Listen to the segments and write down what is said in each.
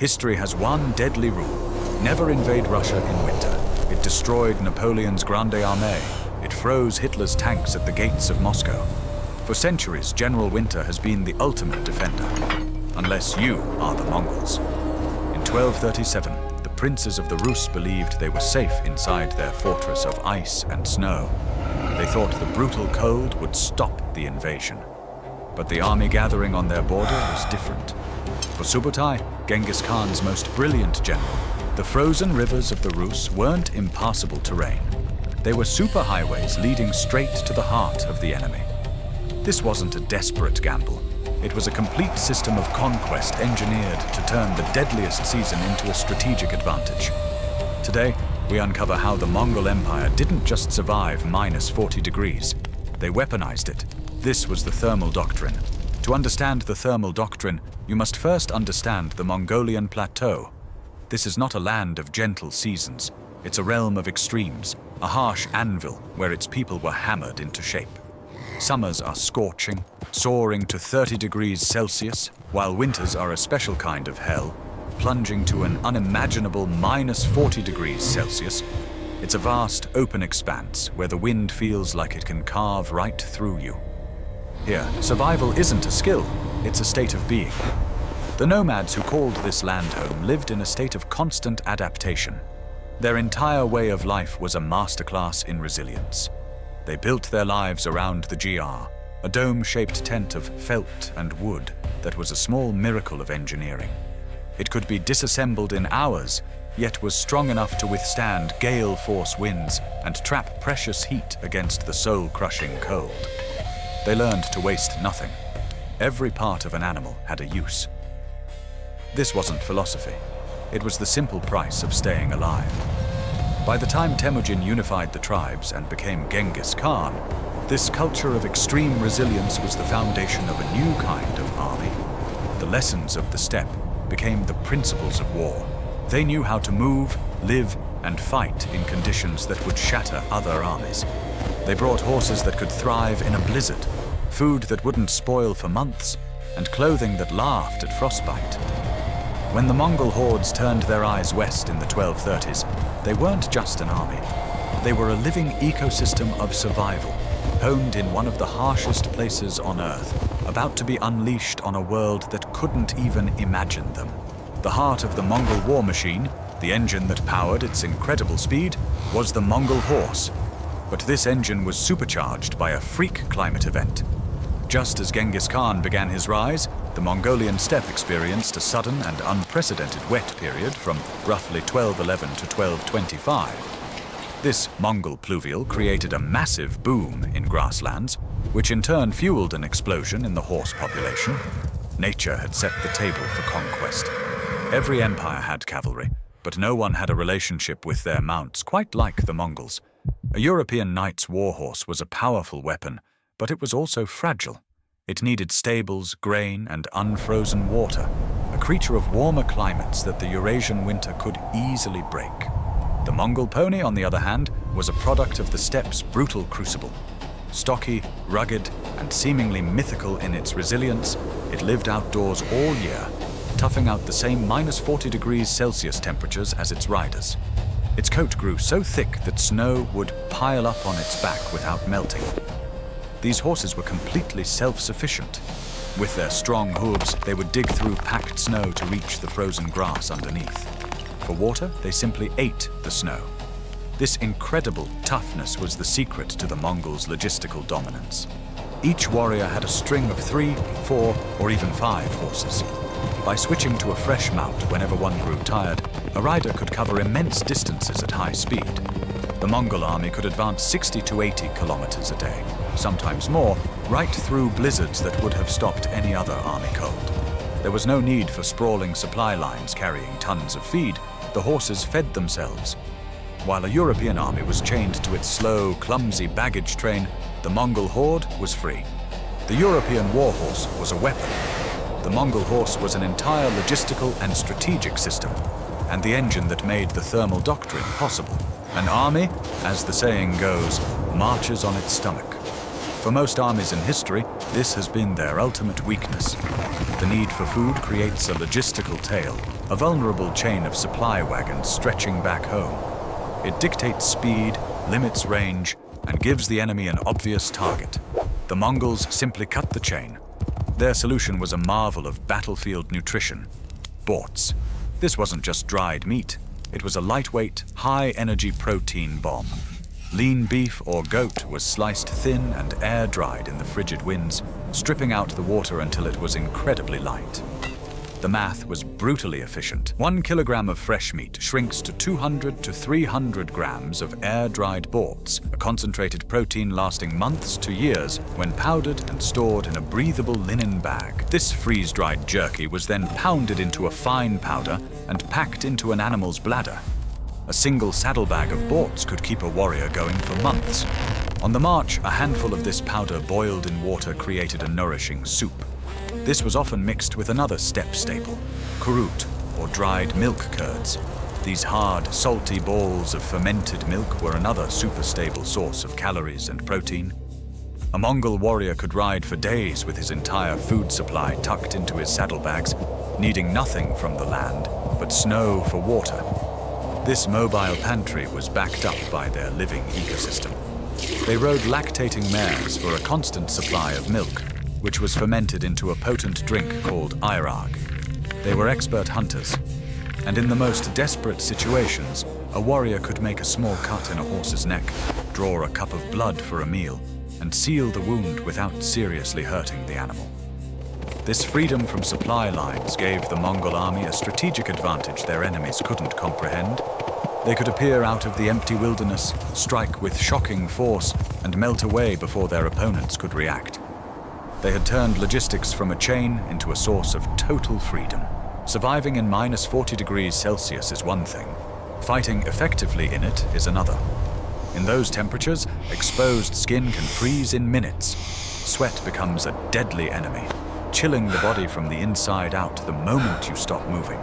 History has one deadly rule: never invade Russia in winter. It destroyed Napoleon's Grande Armée. It froze Hitler's tanks at the gates of Moscow. For centuries, General Winter has been the ultimate defender, unless you are the Mongols. In 1237, the princes of the Rus believed they were safe inside their fortress of ice and snow. They thought the brutal cold would stop the invasion. But the army gathering on their border was different. For Subutai, Genghis Khan's most brilliant general, the frozen rivers of the Rus weren't impassable terrain. They were superhighways leading straight to the heart of the enemy. This wasn't a desperate gamble. It was a complete system of conquest engineered to turn the deadliest season into a strategic advantage. Today, we uncover how the Mongol Empire didn't just survive minus 40 degrees. They weaponized it. This was the Thermal Doctrine. To understand the Thermal Doctrine, you must first understand the Mongolian Plateau. This is not a land of gentle seasons. It's a realm of extremes, a harsh anvil where its people were hammered into shape. Summers are scorching, soaring to 30 degrees Celsius, while winters are a special kind of hell, plunging to an unimaginable minus 40 degrees Celsius. It's a vast, open expanse where the wind feels like it can carve right through you. Here, survival isn't a skill, it's a state of being. The nomads who called this land home lived in a state of constant adaptation. Their entire way of life was a masterclass in resilience. They built their lives around the GR, a dome-shaped tent of felt and wood that was a small miracle of engineering. It could be disassembled in hours, yet was strong enough to withstand gale-force winds and trap precious heat against the soul-crushing cold. They learned to waste nothing. Every part of an animal had a use. This wasn't philosophy. It was the simple price of staying alive. By the time Temujin unified the tribes and became Genghis Khan, this culture of extreme resilience was the foundation of a new kind of army. The lessons of the steppe became the principles of war. They knew how to move, live, and fight in conditions that would shatter other armies. They brought horses that could thrive in a blizzard, food that wouldn't spoil for months, and clothing that laughed at frostbite. When the Mongol hordes turned their eyes west in the 1230s, they weren't just an army. They were a living ecosystem of survival, honed in one of the harshest places on Earth, about to be unleashed on a world that couldn't even imagine them. The heart of the Mongol war machine, the engine that powered its incredible speed, was the Mongol horse. But this engine was supercharged by a freak climate event. Just as Genghis Khan began his rise, the Mongolian steppe experienced a sudden and unprecedented wet period from roughly 1211 to 1225. This Mongol pluvial created a massive boom in grasslands, which in turn fueled an explosion in the horse population. Nature had set the table for conquest. Every empire had cavalry, but no one had a relationship with their mounts quite like the Mongols. A European knight's warhorse was a powerful weapon, but it was also fragile. It needed stables, grain, and unfrozen water, a creature of warmer climates that the Eurasian winter could easily break. The Mongol pony, on the other hand, was a product of the steppe's brutal crucible. Stocky, rugged, and seemingly mythical in its resilience, it lived outdoors all year, toughing out the same minus 40 degrees Celsius temperatures as its riders. Its coat grew so thick that snow would pile up on its back without melting. These horses were completely self-sufficient. With their strong hooves, they would dig through packed snow to reach the frozen grass underneath. For water, they simply ate the snow. This incredible toughness was the secret to the Mongols' logistical dominance. Each warrior had a string of 3, 4, or even 5 horses. By switching to a fresh mount whenever one grew tired, a rider could cover immense distances at high speed. The Mongol army could advance 60 to 80 kilometers a day, sometimes more, right through blizzards that would have stopped any other army cold. There was no need for sprawling supply lines carrying tons of feed. The horses fed themselves. While a European army was chained to its slow, clumsy baggage train, the Mongol horde was free. The European warhorse was a weapon. The Mongol horse was an entire logistical and strategic system, and the engine that made the Thermal Doctrine possible. An army, as the saying goes, marches on its stomach. For most armies in history, this has been their ultimate weakness. The need for food creates a logistical tail, a vulnerable chain of supply wagons stretching back home. It dictates speed, limits range, and gives the enemy an obvious target. The Mongols simply cut the chain. Their solution was a marvel of battlefield nutrition: Borts. This wasn't just dried meat. It was a lightweight, high-energy protein bomb. Lean beef or goat was sliced thin and air-dried in the frigid winds, stripping out the water until it was incredibly light. The math was brutally efficient. 1 kilogram of fresh meat shrinks to 200 to 300 grams of air-dried Borts, a concentrated protein lasting months to years when powdered and stored in a breathable linen bag. This freeze-dried jerky was then pounded into a fine powder and packed into an animal's bladder. A single saddlebag of Borts could keep a warrior going for months. On the march, a handful of this powder boiled in water created a nourishing soup. This was often mixed with another steppe staple, Qurut, or dried milk curds. These hard, salty balls of fermented milk were another super stable source of calories and protein. A Mongol warrior could ride for days with his entire food supply tucked into his saddlebags, needing nothing from the land but snow for water. This mobile pantry was backed up by their living ecosystem. They rode lactating mares for a constant supply of milk, which was fermented into a potent drink called airag. They were expert hunters, and in the most desperate situations, a warrior could make a small cut in a horse's neck, draw a cup of blood for a meal, and seal the wound without seriously hurting the animal. This freedom from supply lines gave the Mongol army a strategic advantage their enemies couldn't comprehend. They could appear out of the empty wilderness, strike with shocking force, and melt away before their opponents could react. They had turned logistics from a chain into a source of total freedom. Surviving in minus 40 degrees Celsius is one thing. Fighting effectively in it is another. In those temperatures, exposed skin can freeze in minutes. Sweat becomes a deadly enemy, chilling the body from the inside out the moment you stop moving.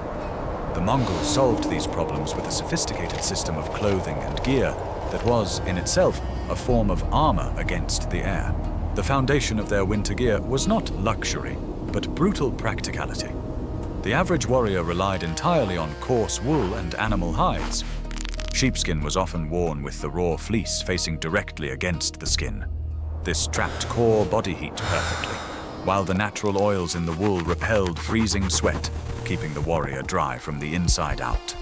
The Mongols solved these problems with a sophisticated system of clothing and gear that was, in itself, a form of armor against the air. The foundation of their winter gear was not luxury, but brutal practicality. The average warrior relied entirely on coarse wool and animal hides. Sheepskin was often worn with the raw fleece facing directly against the skin. This trapped core body heat perfectly, while the natural oils in the wool repelled freezing sweat, keeping the warrior dry from the inside out.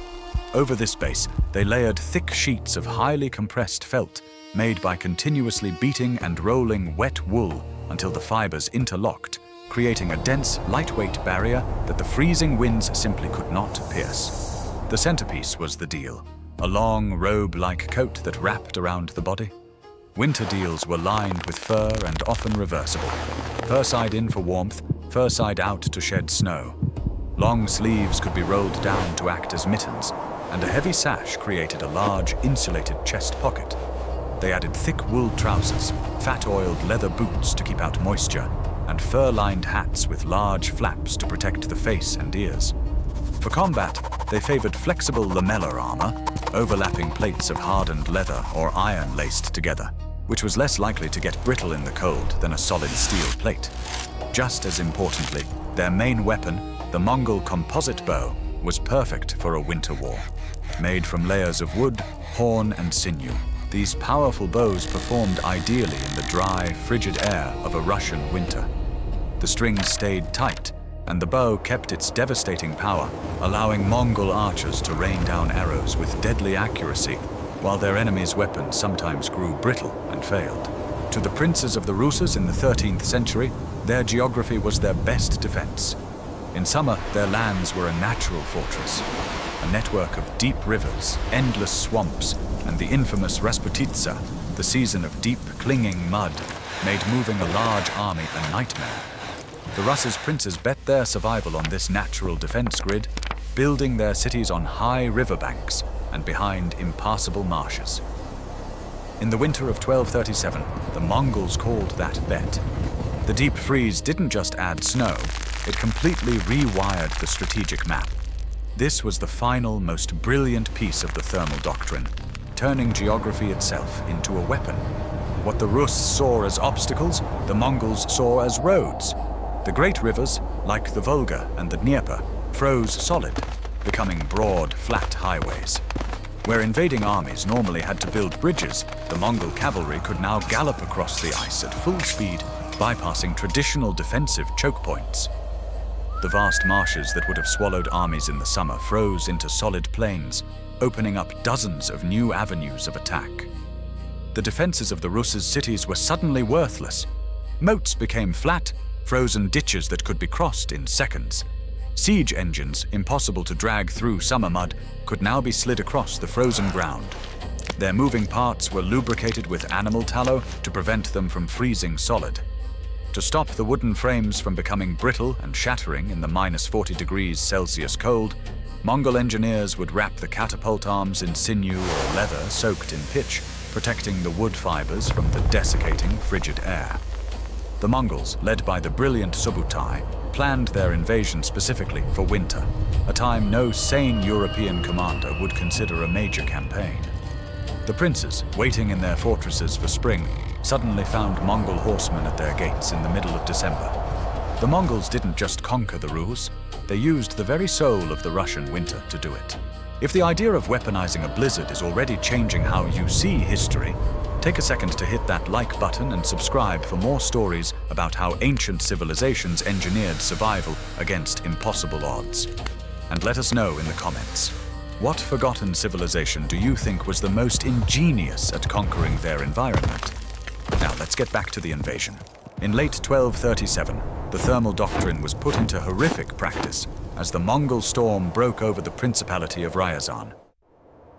Over this base, they layered thick sheets of highly compressed felt, made by continuously beating and rolling wet wool until the fibers interlocked, creating a dense, lightweight barrier that the freezing winds simply could not pierce. The centerpiece was the deal, a long, robe-like coat that wrapped around the body. Winter deals were lined with fur and often reversible. Fur side in for warmth, fur side out to shed snow. Long sleeves could be rolled down to act as mittens, and a heavy sash created a large, insulated chest pocket. They added thick wool trousers, fat-oiled leather boots to keep out moisture, and fur-lined hats with large flaps to protect the face and ears. For combat, they favored flexible lamellar armor, overlapping plates of hardened leather or iron laced together, which was less likely to get brittle in the cold than a solid steel plate. Just as importantly, their main weapon, the Mongol composite bow, was perfect for a winter war. Made from layers of wood, horn, and sinew, these powerful bows performed ideally in the dry, frigid air of a Russian winter. The strings stayed tight, and the bow kept its devastating power, allowing Mongol archers to rain down arrows with deadly accuracy, while their enemies' weapons sometimes grew brittle and failed. To the princes of the Ruses in the 13th century, their geography was their best defense. In summer, their lands were a natural fortress. A network of deep rivers, endless swamps, and the infamous Rasputitsa, the season of deep, clinging mud, made moving a large army a nightmare. The Ruses' princes bet their survival on this natural defense grid, building their cities on high riverbanks and behind impassable marshes. In the winter of 1237, the Mongols called that bet. The deep freeze didn't just add snow, it completely rewired the strategic map. This was the final, most brilliant piece of the Thermal Doctrine, turning geography itself into a weapon. What the Rus saw as obstacles, the Mongols saw as roads. The great rivers, like the Volga and the Dnieper, froze solid, becoming broad, flat highways. Where invading armies normally had to build bridges, the Mongol cavalry could now gallop across the ice at full speed, bypassing traditional defensive choke points. The vast marshes that would have swallowed armies in the summer froze into solid plains, opening up dozens of new avenues of attack. The defenses of the Rus' cities were suddenly worthless. Moats became flat, frozen ditches that could be crossed in seconds. Siege engines, impossible to drag through summer mud, could now be slid across the frozen ground. Their moving parts were lubricated with animal tallow to prevent them from freezing solid. To stop the wooden frames from becoming brittle and shattering in the -40°C cold, Mongol engineers would wrap the catapult arms in sinew or leather soaked in pitch, protecting the wood fibers from the desiccating frigid air. The Mongols, led by the brilliant Subutai, planned their invasion specifically for winter, a time no sane European commander would consider a major campaign. The princes, waiting in their fortresses for spring, suddenly found Mongol horsemen at their gates in the middle of December. The Mongols didn't just conquer the Rus, they used the very soul of the Russian winter to do it. If the idea of weaponizing a blizzard is already changing how you see history, take a second to hit that like button and subscribe for more stories about how ancient civilizations engineered survival against impossible odds. And let us know in the comments, what forgotten civilization do you think was the most ingenious at conquering their environment? Now let's get back to the invasion. In late 1237, the Thermal Doctrine was put into horrific practice as the Mongol storm broke over the principality of Ryazan.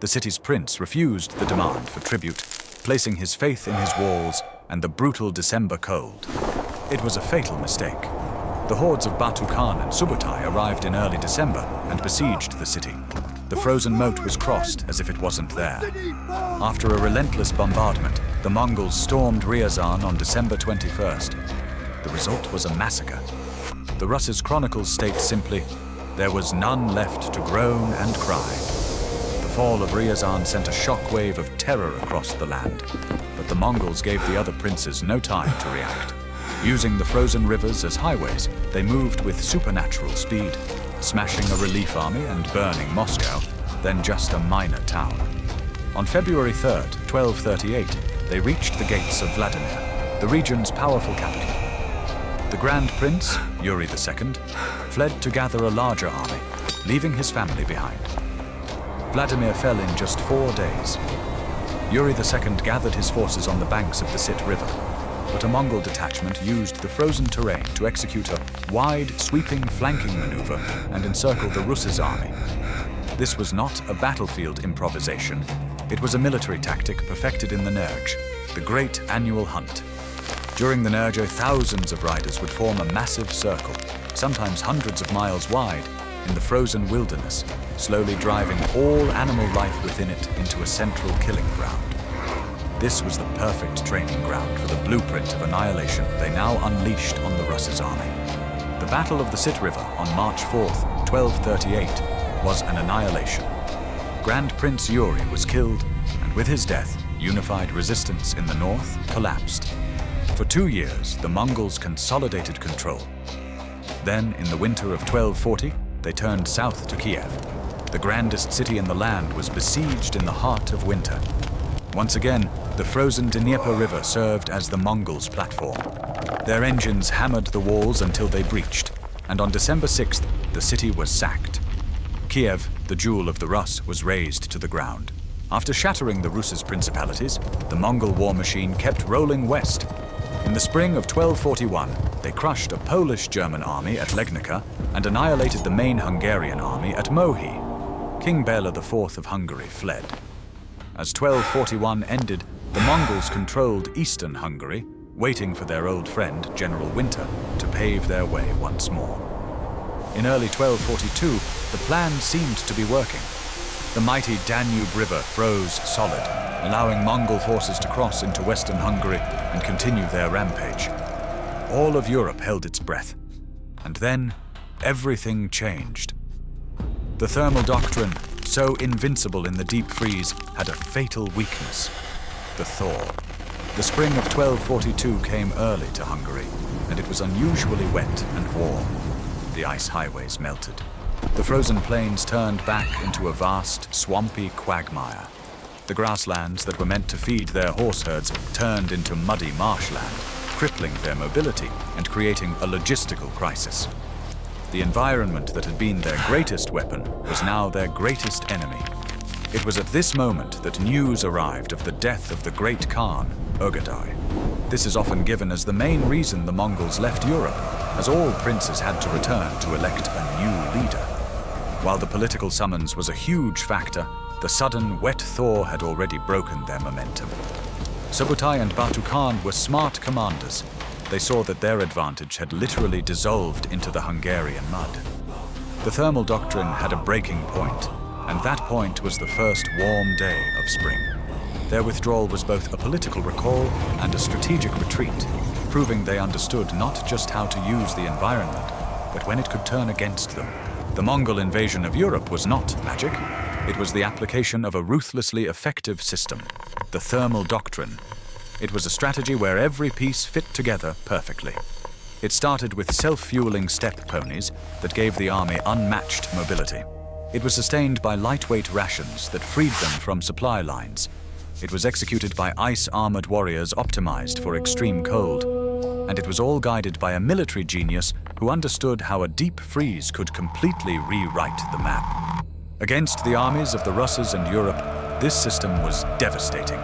The city's prince refused the demand for tribute, placing his faith in his walls and the brutal December cold. It was a fatal mistake. The hordes of Batu Khan and Subutai arrived in early December and besieged the city. The frozen moat was crossed as if it wasn't there. After a relentless bombardment, the Mongols stormed Ryazan on December 21st. The result was a massacre. The Rus' chronicles state simply, "There was none left to groan and cry." The fall of Ryazan sent a shockwave of terror across the land, but the Mongols gave the other princes no time to react. Using the frozen rivers as highways, they moved with supernatural speed, smashing a relief army and burning Moscow, then just a minor town. On February 3rd, 1238, they reached the gates of Vladimir, the region's powerful capital. The Grand Prince, Yuri II, fled to gather a larger army, leaving his family behind. Vladimir fell in just 4 days. Yuri II gathered his forces on the banks of the Sit River, but a Mongol detachment used the frozen terrain to execute a wide, sweeping flanking maneuver and encircle the Rus' army. This was not a battlefield improvisation. It was a military tactic perfected in the Nerj, the great annual hunt. During the Nerj, thousands of riders would form a massive circle, sometimes hundreds of miles wide, in the frozen wilderness, slowly driving all animal life within it into a central killing ground. This was the perfect training ground for the blueprint of annihilation they now unleashed on the Rus' army. The Battle of the Sit River on March 4th, 1238, was an annihilation. Grand Prince Yuri was killed, and with his death, unified resistance in the north collapsed. For 2 years, the Mongols consolidated control. Then, in the winter of 1240, they turned south to Kiev. The grandest city in the land was besieged in the heart of winter. Once again, the frozen Dnieper River served as the Mongols' platform. Their engines hammered the walls until they breached, and on December 6th, the city was sacked. Kiev, the jewel of the Rus, was razed to the ground. After shattering the Rus' principalities, the Mongol war machine kept rolling west. In the spring of 1241, they crushed a Polish-German army at Legnica and annihilated the main Hungarian army at Mohi. King Bela IV of Hungary fled. As 1241 ended, the Mongols controlled eastern Hungary, waiting for their old friend, General Winter, to pave their way once more. In early 1242, the plan seemed to be working. The mighty Danube River froze solid, allowing Mongol forces to cross into western Hungary and continue their rampage. All of Europe held its breath. And then, everything changed. The Thermal Doctrine, so invincible in the deep freeze, had a fatal weakness: the thaw. The spring of 1242 came early to Hungary, and it was unusually wet and warm. The ice highways melted. The frozen plains turned back into a vast, swampy quagmire. The grasslands that were meant to feed their horse herds turned into muddy marshland, crippling their mobility and creating a logistical crisis. The environment that had been their greatest weapon was now their greatest enemy. It was at this moment that news arrived of the death of the great Khan, Ögedei. This is often given as the main reason the Mongols left Europe, as all princes had to return to elect a new leader. While the political summons was a huge factor, the sudden wet thaw had already broken their momentum. Subutai and Batu Khan were smart commanders. They saw that their advantage had literally dissolved into the Hungarian mud. The Thermal Doctrine had a breaking point, and that point was the first warm day of spring. Their withdrawal was both a political recall and a strategic retreat, proving they understood not just how to use the environment, but when it could turn against them. The Mongol invasion of Europe was not magic. It was the application of a ruthlessly effective system, the Thermal Doctrine. It was a strategy where every piece fit together perfectly. It started with self-fueling steppe ponies that gave the army unmatched mobility. It was sustained by lightweight rations that freed them from supply lines. It was executed by ice-armored warriors optimized for extreme cold. And it was all guided by a military genius who understood how a deep freeze could completely rewrite the map. Against the armies of the Russes and Europe, this system was devastating.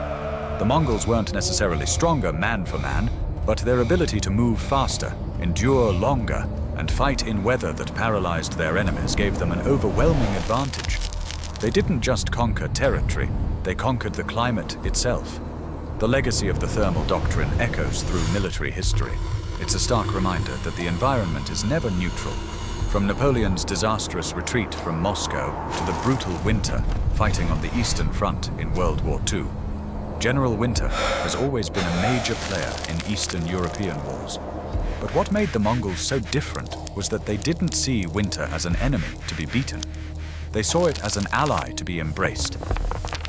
The Mongols weren't necessarily stronger man for man, but their ability to move faster, endure longer, and fight in weather that paralyzed their enemies gave them an overwhelming advantage. They didn't just conquer territory, they conquered the climate itself. The legacy of the Thermal Doctrine echoes through military history. It's a stark reminder that the environment is never neutral. From Napoleon's disastrous retreat from Moscow to the brutal Winter fighting on the Eastern Front in World War II, General Winter has always been a major player in Eastern European wars. But what made the Mongols so different was that they didn't see Winter as an enemy to be beaten. They saw it as an ally to be embraced.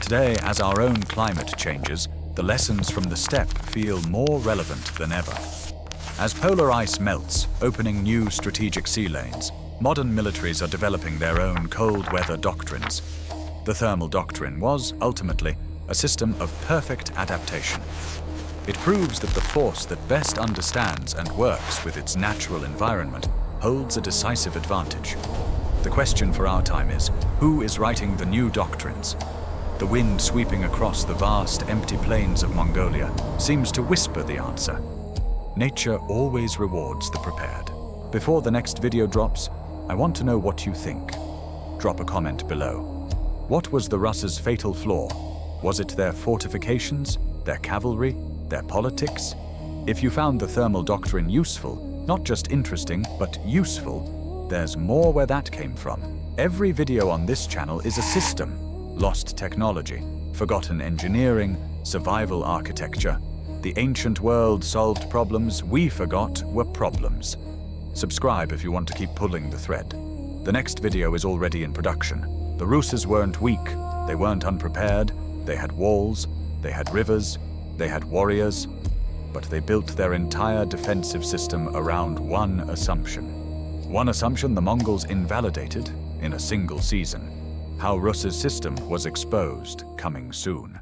Today, as our own climate changes, the lessons from the steppe feel more relevant than ever. As polar ice melts, opening new strategic sea lanes, modern militaries are developing their own cold weather doctrines. The Thermal Doctrine was, ultimately, a system of perfect adaptation. It proves that the force that best understands and works with its natural environment holds a decisive advantage. The question for our time is, who is writing the new doctrines? The wind sweeping across the vast, empty plains of Mongolia seems to whisper the answer. Nature always rewards the prepared. Before the next video drops, I want to know what you think. Drop a comment below. What was the Rus' fatal flaw? Was it their fortifications, their cavalry, their politics? If you found the Thermal Doctrine useful, not just interesting, but useful, there's more where that came from. Every video on this channel is a system. Lost technology, forgotten engineering, survival architecture. The ancient world solved problems we forgot were problems. Subscribe if you want to keep pulling the thread. The next video is already in production. The Ruses weren't weak, they weren't unprepared, they had walls, they had rivers, they had warriors, but they built their entire defensive system around one assumption. One assumption the Mongols invalidated in a single season. How Rus's system was exposed, coming soon.